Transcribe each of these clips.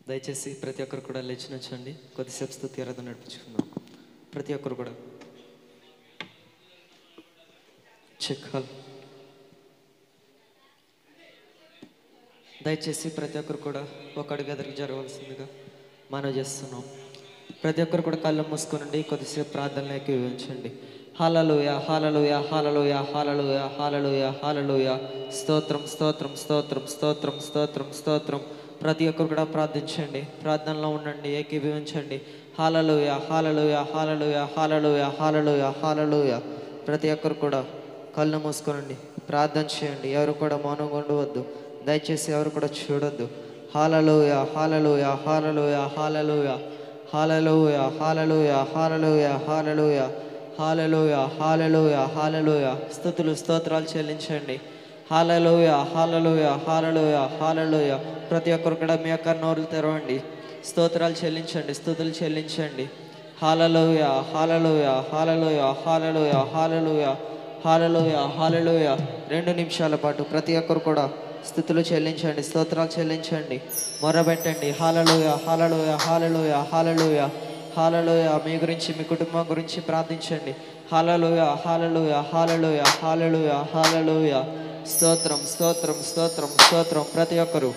దయచేసి ప్రతి ఒక్కరు కూడా లేచి నుంచండి. కొద్దిసేపు స్తుతి ఆరాధన నడిపించుకుందాం. ప్రతి ఒక్కరు కూడా చెక్కాలి. దయచేసి ప్రతి ఒక్కరు కూడా ఒక అడుగు ఎదురుకు జరగవలసిందిగా మనవి చేస్తున్నాం. ప్రతి ఒక్కరు కూడా కళ్ళు మూసుకునండి. కొద్దిసేపు ప్రార్థనలోకి వివరించండి. హల్లెలూయా హల్లెలూయా హల్లెలూయా హల్లెలూయా హల్లెలూయా హల్లెలూయా. స్తోత్రం స్తోత్రం స్తోత్రం స్తోత్రం స్తోత్రం స్తోత్రం. ప్రతి ఒక్కరు కూడా ప్రార్థించండి, ప్రార్థనలో ఉండండి, ఏకీభవించండి. హల్లెలూయా హల్లెలూయా హల్లెలూయా హల్లెలూయా హల్లెలూయా హల్లెలూయా. ప్రతి ఒక్కరు కూడా కళ్ళు మూసుకోనండి, ప్రార్థన చేయండి. ఎవరు కూడా మౌనంగా ఉండవద్దు. దయచేసి ఎవరు కూడా చూడొద్దు. హల్లెలూయా హల్లెలూయా హల్లెలూయా హల్లెలూయా హల్లెలూయా హల్లెలూయా హల్లెలూయా హల్లెలూయా హల్లెలూయా హల్లెలూయా హల్లెలూయా. స్తుతులు స్తోత్రాలు చెల్లించండి. హల్లెలూయా హల్లెలూయా హల్లెలూయా హల్లెలూయా. ప్రతి ఒక్కరు కూడా మీ యొక్క నోరులు తెరవండి, స్తోత్రాలు చెల్లించండి, స్తుతులు చెల్లించండి. హల్లెలూయా హల్లెలూయా హల్లెలూయా హల్లెలూయా హల్లెలూయా హల్లెలూయా హల్లెలూయా. 2 నిమిషాల పాటు ప్రతి ఒక్కరు కూడా స్తుతులు చెల్లించండి, స్తోత్రాలు చెల్లించండి, మొరబెట్టండి. హల్లెలూయా హల్లెలూయా హల్లెలూయా హల్లెలూయా హల్లెలూయా. మీ గురించి, మీ కుటుంబం గురించి ప్రార్థించండి. హల్లెలూయా హల్లెలూయా హల్లెలూయా హల్లెలూయా హల్లెలూయా. స్తోత్రం స్తోత్రం స్తోత్రం స్తోత్రం. ప్రతి ఒక్కరు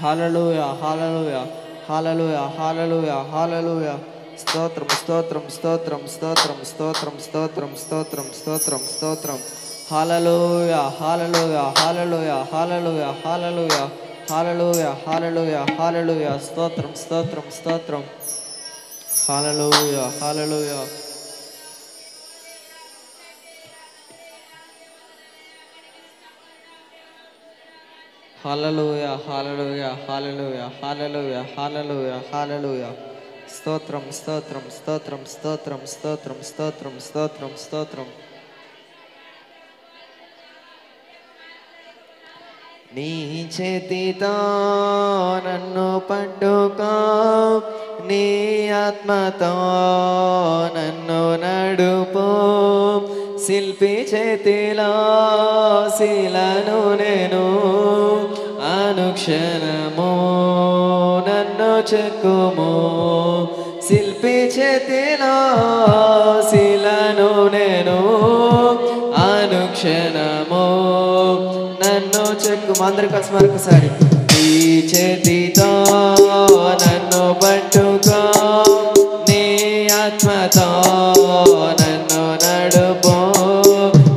హల్లెలూయా హల్లెలూయా హల్లెలూయా హల్లెలూయా హల్లెలూయా. స్తోత్రం స్తోత్రం స్తోత్రం స్తోత్రం స్తోత్రం స్తోత్రం స్తోత్రం స్తోత్రం స్తోత్రం. హల్లెలూయా హల్లెలూయా హల్లెలూయా హల్లెలూయా హల్లెలూయా హల్లెలూయా హల్లెలూయా హల్లెలూయా. స్తోత్రం స్తోత్రం స్తోత్రం. హల్లెలూయా హల్లెలూయా. హల్లెలూయా హల్లెలూయా హల్లెలూయా హల్లెలూయా హల్లెలూయా హల్లెలూయా. స్తోత్రం స్తోత్రం స్తోత్రం స్తోత్రం స్తోత్రం స్తోత్రం స్తోత్రం స్తోత్రం. నీ చేతితో నన్ను పట్టుకో, నీ ఆత్మతో నన్ను నడుపు. శిల్పి చేతిలో శిలను నేను, అనుక్షణము నన్ను చెక్కుము. శిల్పి చేతిలో శిలను నేను, అనుక్షణము నన్ను చెక్కుము. అందరి కలిసి మరొకసారి. నీ చేతితో నన్ను పట్టుకో, నీ ఆత్మతో నన్ను నడుపు.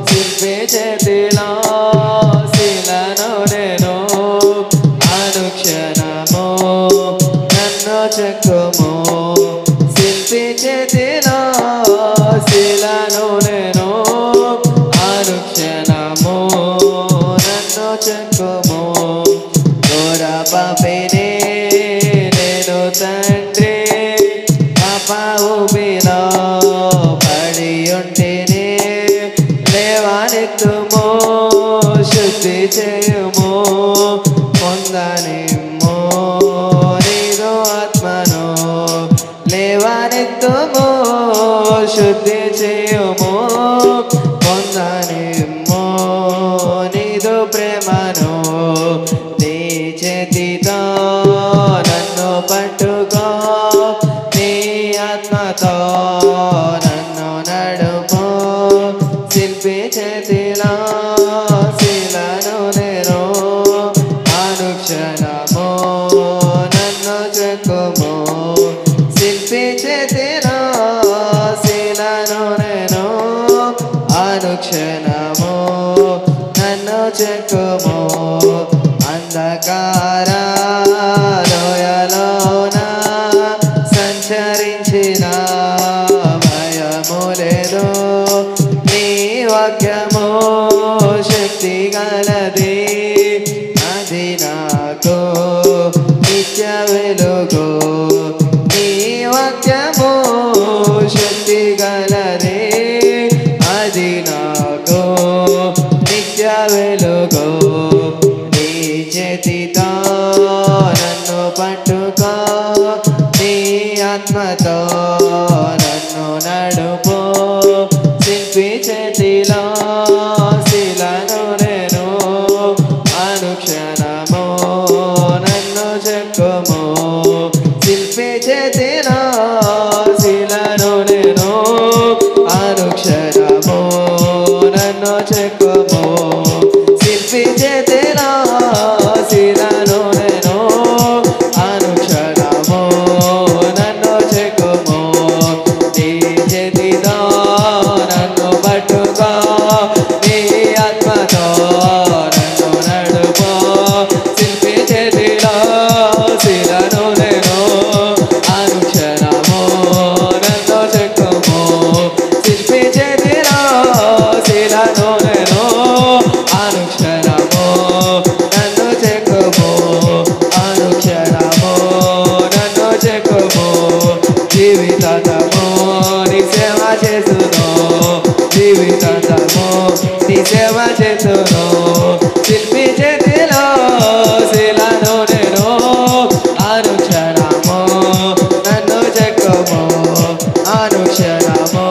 శిల్పి చేతిలో శిలను నేను, అనుక్షణము నన్ను చెక్కుము. శిల్పి చేతిలో శిలను నేను, అనుక్షణము నన్ను చెక్కుము. ఘోర పాపిని నేను తండ్రి, పాప ఊబిలో పడి ఉంటిని. లేవనెత్తుము, శుద్ధి చేయుము, పొందనిమ్ము నీదు ఆత్మను. లేవనెత్తుము, శుద్ధి చేయుము, పొందనిమ్ము నీదు ప్రేమను. నీ చేతితో నన్ను పట్టుకో, నీ ఆత్మతో నన్ను నడుపు. శిల్పి చేతిలో శిలను నేను, అనుక్షణము నన్ను చెక్కుము. శిల్పి చేతిలో శిలను నేను, అనుక్షణము నన్ను చెక్కుము. అంధకార లోయలోన సంచరించిన భయము లేదు. నీ వాక్యము శక్తి గలది, అది నాకు నిత్య వెలుగు. నీ వాక్యము శక్తి గలది, అది నాకు నిత్య వెలుగు. నీ చేతితో నన్ను పట్టుకో, నీ ఆత్మతో నన్ను నడుపు. శిల్పి చేతిలో శిలను నేను, అనుక్షణము నన్ను చెక్కుము శిల్పి చేతిలో శిలను నేను అనుక్షణము నన్ను చెక్కుము నీ చేతితో నన్ను పట్టుకో నీ ఆత్మతో నన్ను నడుపో శిల్పి చేతిలో శిలను నేను అనుక్షణము నన్ను చెక్కుము శిల్పి చేతిలో శిలను నేను అనుక్షణము నన్ను చెక్కుము అనుక్షణము నన్ను చెక్కుము జీవితము నీ సేవ చేస్తును జీవితము నీ సేవ చేస్తును శిల్పి చేతిలో శిలను నేను అనుక్షణము నన్ను చెక్కుము అనుక్షణము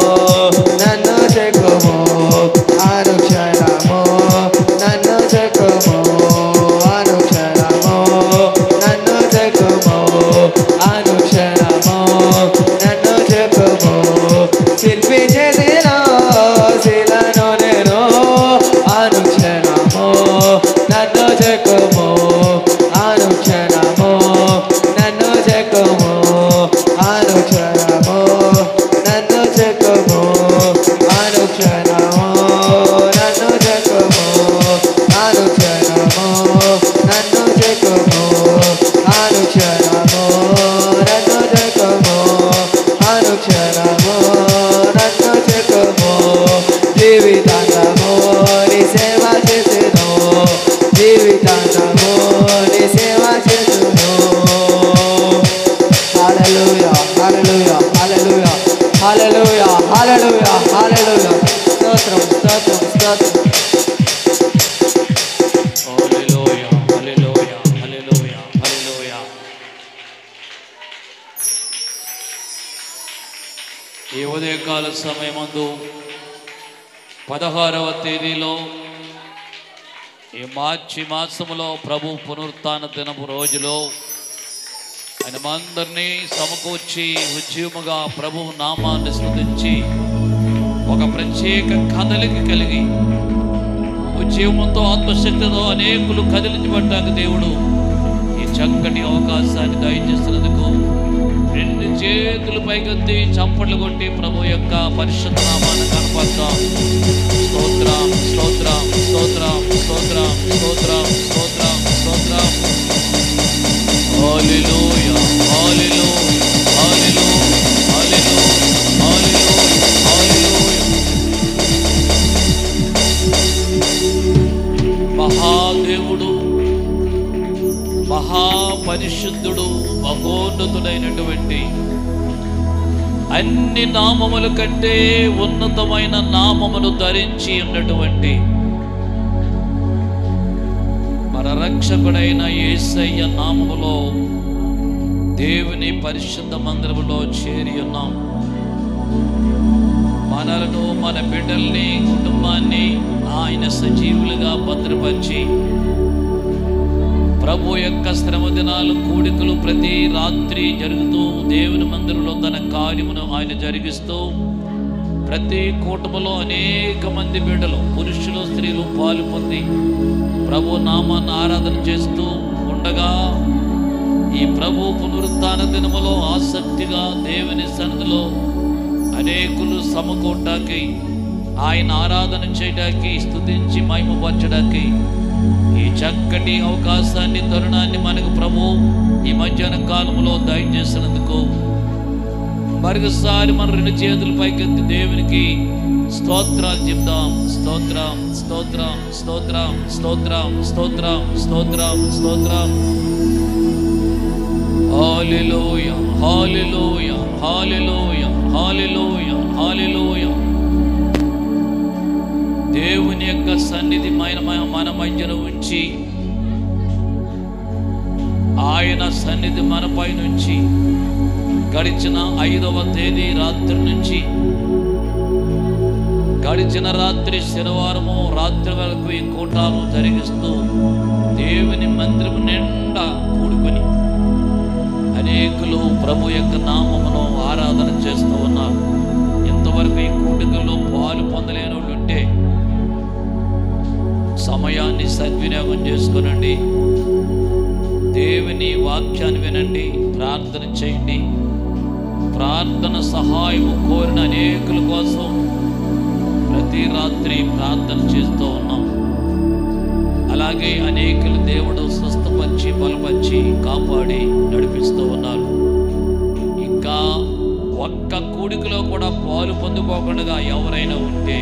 నన్ను చెక్కుము అనుక్షణము నన్ను చెక్కుము అనుక్షణము నన్ను చెక్కుము అనుక్షణము నన్ను చెక్కుము శిల్పి చేతిలో శిలను నేను అనుక్షణము నన్ను చెక్కుము అనుక్షణము నన్ను చెక్కుము అనుక్షణము నన్ను చెక్కుము అనుక్షణము నన్ను చెక్కుము అనుక్షణము నన్ను చెక్కుము అనుక్షణము నన్ను చెక్కుము అనుక్షణము నన్ను చెక్కుము జీవితాంతము నీ సేవ చేస్తును జీవితాంతము నీ సేవ చేస్తును హల్లెలూయా హల్లెలూయా హల్లెలూయా హల్లెలూయా హల్లెలూయా హల్లెలూయా స్తోత్రం స్తోత్రం స్తోత్రం హల్లెలూయా హల్లెలూయా హల్లెలూయా హల్లెలూయా. ఈ ఉదయకాల సమయమందు 16వ తేదీలో ఈ మార్చి మాసములో ప్రభు పునరుత్థాన దినపు రోజులో ఆయన అందరినీ సమకూర్చి ఉద్యమగా ప్రభు నామాన్ని స్తుతించి ఒక ప్రత్యేక కదలిక కలిగి ఉద్యమంతో ఆత్మశక్తితో అనేకులు కదిలించబడ్డానికి దేవుడు ఈ చక్కటి అవకాశాన్ని దయచేసినందుకు రెండు చేతులు పైకెత్తి చప్పట్లు కొట్టి ప్రభు యొక్క పరిశుద్ధ నామాన్ని కనపడతాం. స్తోత్రం స్తోత్రం స్తోత్రం స్తోత్రం స్తోత్రం స్తోత్రం స్తోత్రం. హల్లెలూయా హల్లెలూయా హల్లెలూయా హల్లెలూయా హల్లెలూయా హల్లెలూయా. మహాదేవుడు మహాపరిశుద్ధుడు మహోన్నతుడైనటువంటి అన్ని నామముల కంటే ఉన్నతమైన నామమును ధరించి ఉన్నటువంటి మన రక్షకుడైన యేసయ్య నామములో దేవుని పరిశుద్ధ మందిరములో చేరి ఉన్నాం. మనలను మన బిడ్డల్ని కుటుంబాన్ని ఆయన సజీవులుగా భద్రపరిచి ప్రభు యొక్క శ్రమ దినాలు కూడికలు ప్రతి రాత్రి జరుగుతూ దేవుని మందిరంలో తన కార్యమును ఆయన జరిగిస్తూ ప్రతి కూటములో అనేక మంది బిడ్డలు పురుషులు స్త్రీలు పాలు పొంది ప్రభు నామాన్ని ఆరాధన చేస్తూ ఉండగా ఈ ప్రభు పునరుత్థాన దినములో ఆసక్తిగా దేవుని సన్నిధిలో అనేకులు సమకూడటానికి ఆయన ఆరాధన చేయడానికి స్తుతించి మహిమపరచడానికి ఈ చక్కటి అవకాశాన్ని తరుణాన్ని మనకు ప్రభు ఈ మధ్యాహ్న కాలంలో దయచేసినందుకు మరొకసారి మన రెండు చేతుల పైకెత్తి దేవునికి స్తోత్రాలు చెప్దాం. స్తోత్రం స్తోత్రం స్తోత్రం స్తోత్రం స్తోత్రం స్తోత్రం స్తోత్రం. హల్లెలూయా హల్లెలూయా హల్లెలూయా హల్లెలూయా హల్లెలూయా. దేవుని యొక్క సన్నిధి మన మధ్యన ఉంచి ఆయన సన్నిధి మనపై నుంచి గడిచిన 5వ తేదీ రాత్రి నుంచి గడిచిన రాత్రి శనివారము రాత్రి వరకు ఈ కూటాలు జరిగిస్తూ దేవుని మందిరము నిండా కూడుకుని అనేకులు ప్రభు యొక్క నామమును ఆరాధన చేస్తూ ఉన్నారు. ఇంతవరకు వరకు ఈ కూడికల్లో పాలు పొందలేని వాళ్ళు ఉంటే సమయాన్ని సద్వినియోగం చేసుకునండి. దేవుని వాక్యాన్ని వినండి, ప్రార్థన చేయండి. ప్రార్థన సహాయం కోరిన అనేకుల కోసం ప్రతి రాత్రి ప్రార్థన చేస్తూ ఉన్నాం. అలాగే అనేకులు దేవుడు స్వస్థపరిచి బలపరిచి కాపాడి నడిపిస్తూ ఉన్నారు. ఇంకా ఒక్క కూడికలో కూడా పాలు పొందుకోకుండా ఎవరైనా ఉంటే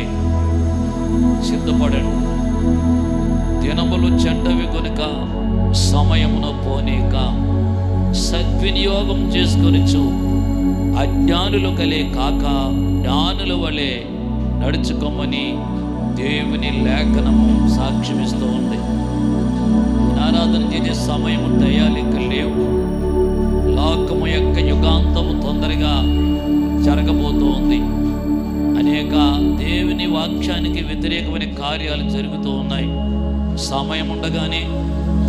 సిద్ధపడండి. దినములు చెడ్డవి కనుక సమయమును పోనీక సద్వినియోగం చేసుకొనిచు అజ్ఞానులు కలే కాక జ్ఞానుల వలె నడుచుకోమని దేవుని లేఖనము సాక్ష్యమిస్తూ ఉంది. ఆరాధన చేసే సమయము దయాలిక లేవు. లోకము యొక్క యుగాంతము తొందరగా జరగబోతూ ఉంది. అనేక దేవుని వాక్యానికి వ్యతిరేకమైన కార్యాలు జరుగుతూ ఉన్నాయి. సమయం ఉండగానే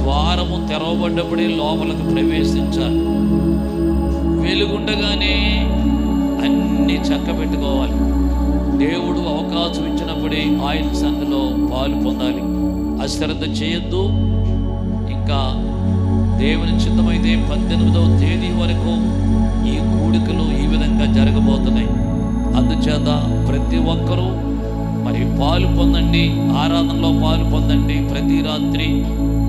ద్వారము తెరవబడ్డప్పుడే లోపలికి ప్రవేశించాలి. వెలుగుండగానే అన్నీ చక్కబెట్టుకోవాలి. దేవుడు అవకాశం ఇచ్చినప్పుడే ఆయన సన్నిధిలో పాలు పొందాలి. అశ్రద్ధ చేయొద్దు. ఇంకా దేవుని చిత్తమైతే 18వ తేదీ వరకు ఈ కూడికలు ఈ విధంగా జరగబోతున్నాయి. అందుచేత ప్రతి ఒక్కరూ మరి పాలు పొందండి, ఆరాధనలో పాలు పొందండి. ప్రతి రాత్రి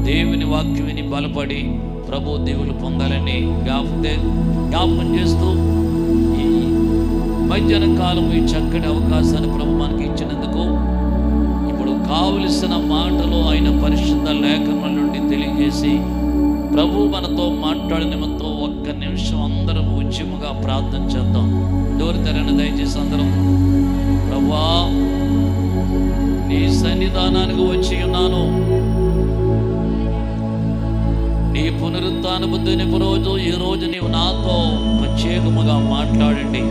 దేవుని వాక్యం విని బలపడి ప్రభు దేవులు పొందాలని జ్ఞాపకం చేస్తూ ఈ మధ్యాహ్న కాలం ఈ చక్కటి అవకాశాన్ని ప్రభు మనకి ఇచ్చినందుకు ఇప్పుడు కావలసిన మాటలు ఆయన పరిశుద్ధ లేఖనం నుండి తెలియజేసి ప్రభు మనతో మాట్లాడిన నిమిత్తం ఒక్క నిమిషం అందరం ఉద్యముగా ప్రార్థన చేద్దాం. డోర్ తెరని దయచేసి అందరం. ప్రభువా, నీ సన్నిధానానికి వచ్చి ఉన్నాను. నీ పునరుత్థాన బుద్ధినిపు రోజు ఈ రోజు నీవు నాతో ప్రత్యేకముగా మాట్లాడండి.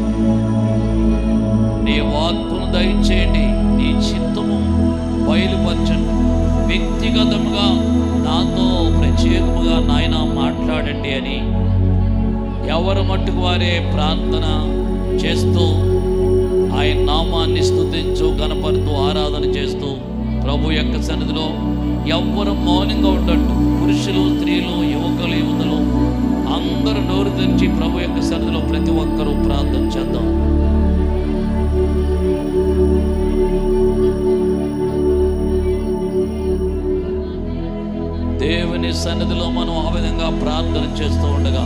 నీ వాక్కును దయచేయండి. నీ చిత్తము బయలుపరచండి. వ్యక్తిగతముగా నాతో ప్రత్యేకముగా నాయన మాట్లాడండి అని ఎవరు మట్టుకు వారే ప్రార్థన చేస్తూ ఆయన నామాన్ని స్తుతించు గణపరుతూ ఆరాధన చేస్తూ ప్రభు యొక్క సన్నిధిలో ఎవ్వరు మౌనంగా ఉండట్టు. పురుషులు, స్త్రీలు, యువకులు, యువతులు అందరూ నోరు తెరిచి ప్రభు యొక్క సన్నిధిలో ప్రతి ఒక్కరూ ప్రార్థన చేద్దాం. దేవుని సన్నిధిలో మనం ఆ విధంగా ప్రార్థన చేస్తూ ఉండగా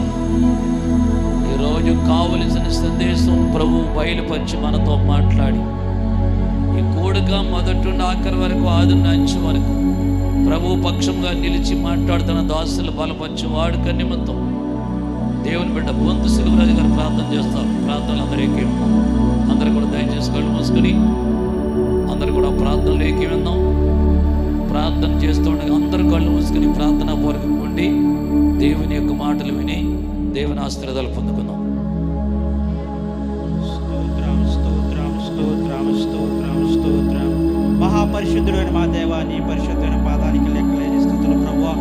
ఈరోజు కావలసిన సందేశం ప్రభు బయలుపరిచి మనతో మాట్లాడి ఈ కూడిక మొదటి నుండి ఆఖరి వరకు ఆది నుంచి వరకు ప్రభు పక్షంగా నిలిచి మాట్లాడుతున్న దాసులు బలపరిచి వాడుక నిమిత్తం దేవుని బిడ్డ బొంతు శిలువరాజు గారు ప్రార్థన చేస్తారు. ప్రార్థనలు అందరికీ అందరూ కూడా దయచేసి కళ్ళు మూసుకొని అందరూ కూడా ప్రార్థనలు ఏకీవిందాం. ప్రార్థన చేస్తుండగా అందరూ కళ్ళు మూసుకొని ప్రార్థనా పూర్వకంగా ఉండి దేవుని యొక్క మాటలు విని దేవుని ఆశీర్వాదాలు పొందుకుందాం. మహాపరిశుద్ధుడైన మా దేవా, నీ పరిశుద్ధమైన పాదానికి లెక్కలేని స్తుతులు ప్రభువా.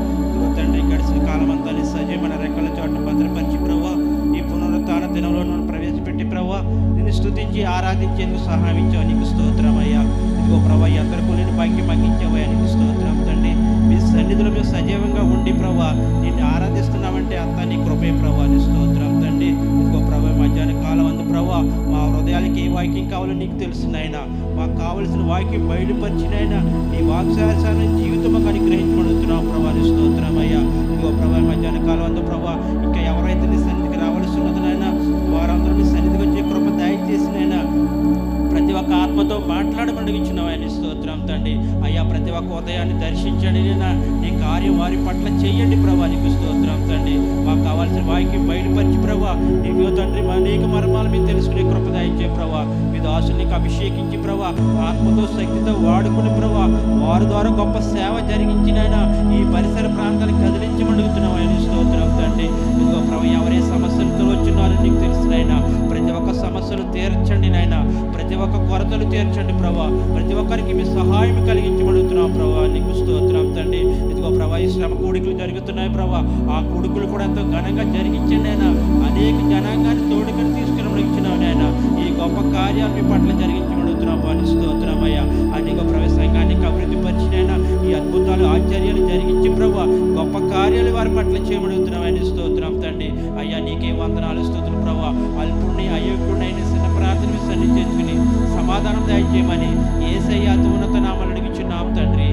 తండ్రి, గడిచిన కాలం అంతా సజీవమైన రెక్కల చోటును భద్రపరిచి ప్రభువా ఈ పునరుత్థాన దినంలో నన్ను ప్రవేశపెట్టి ప్రభువా నిన్ను స్తుతించి ఆరాధించేందుకు సహాయం ఇచ్చావు. నీకు స్తోత్రమయ్యా. ఇదిగో ప్రభా, అందరికీ నేను భాగ్యం మగ్గించావయ్యా. నీకు స్తోత్రం తండ్రి. మీ సన్నిధిలో మేము సజీవంగా ఉండి ప్రభా నిన్ను ఆరాధిస్తున్నామంటే అంతా నీ కృపే ప్రభా. నీ స్తోత్రం తండ్రి. ఇదిగో ప్రభా, మధ్యాహ్న కాలం అందు ప్రభా మా హృదయాలకి ఏ వాక్యం కావాలో నీకు తెలుసునైనా. మాకు కావలసిన వాక్యం బయలుపరిచినైనా నీ వాక్సారసాన్ని జీవితం అనుగ్రహించబడుతున్నావు ప్రభా. నీ స్తోత్రమయ్యా. ఇదిగో ప్రభా, మధ్యాహ్న కాలం అందు ప్రభా ఇంకా ఎవరైతే నీ సన్నిధికి రావాల్సి ఉన్నదినైనా వారందరూ నీ సన్నిధికి వచ్చే కృప దయచేసినైనా ప్రతి ఒక్క ఆత్మతో మాట్లాడమని ఇచ్చినావు. ఆయన స్తోత్రం తండ్రి. అయ్యా, ప్రతి ఒక్క ఉదయాన్ని దర్శించండి. నీ కార్యం వారి పట్ల చెయ్యండి ప్రభా. నీకు స్తోత్రం తండ్రి. మాకు కావాల్సిన వాక్యం బయలుపరిచి ప్రభా నీకు తండ్రి అనేక మర్మాలు మీరు తెలుసుకునే కృప దయచే ప్రభా. మీ దాసులు నీకు అభిషేకించి ప్రభా ఆత్మతో శక్తితో వాడుకుని ప్రభా వారి ద్వారా గొప్ప సేవ జరిగించినైనా ఈ పరిసర ప్రాంతాన్ని కదిలించమడుగుతున్నావు. ఆయన స్తోత్రం తండ్రి. ఇదిగో ప్రభా, ఎవరే సమస్యలతో వచ్చినారో నీకు తెలుసునైనా ప్రతి ఒక్క సమస్యలు తీర్చండి నాయన. ప్రతి ప్రతి ఒక్క కొరతలు తీర్చండి ప్రభా. ప్రతి ఒక్కరికి మీ సహాయం కలిగించబడుతున్నాం ప్రభా. నీకు స్తోత్రం తండ్రి. ఇదిగో ప్రభా, ఈ శ్రమ కూడికలు జరుగుతున్నాయి ప్రభా. ఆ కూడికలు కూడా ఎంతో ఘనంగా జరిగించండి అయినా. అనేక జనాంగాన్ని తోడుకొని తీసుకుని ఇచ్చినావు నాయన. ఈ గొప్ప కార్యాలు మీ పట్ల జరిగించబడుతున్నాం వారి స్తోత్రమయ్యా. అనేక ప్రవేశంగాన్ని అభివృద్ధి పరిచినైనా ఈ అద్భుతాలు ఆశ్చర్యాలు జరిగించి ప్రభా గొప్ప కార్యాలు వారి పట్ల చేయబడుతున్నాం అని స్తోత్రం తండ్రి. అయ్యా నీకే వందనాలు స్తోత్రం ప్రభా. అల్పుణ్ణి అయోగ్యుడైన చిన్న ప్రార్థన సన్నిధించుకుని సమాధానం దయచేయమని యేసయ్య అతి ఉన్నత నామములో అడుగుచున్నాం తండ్రి.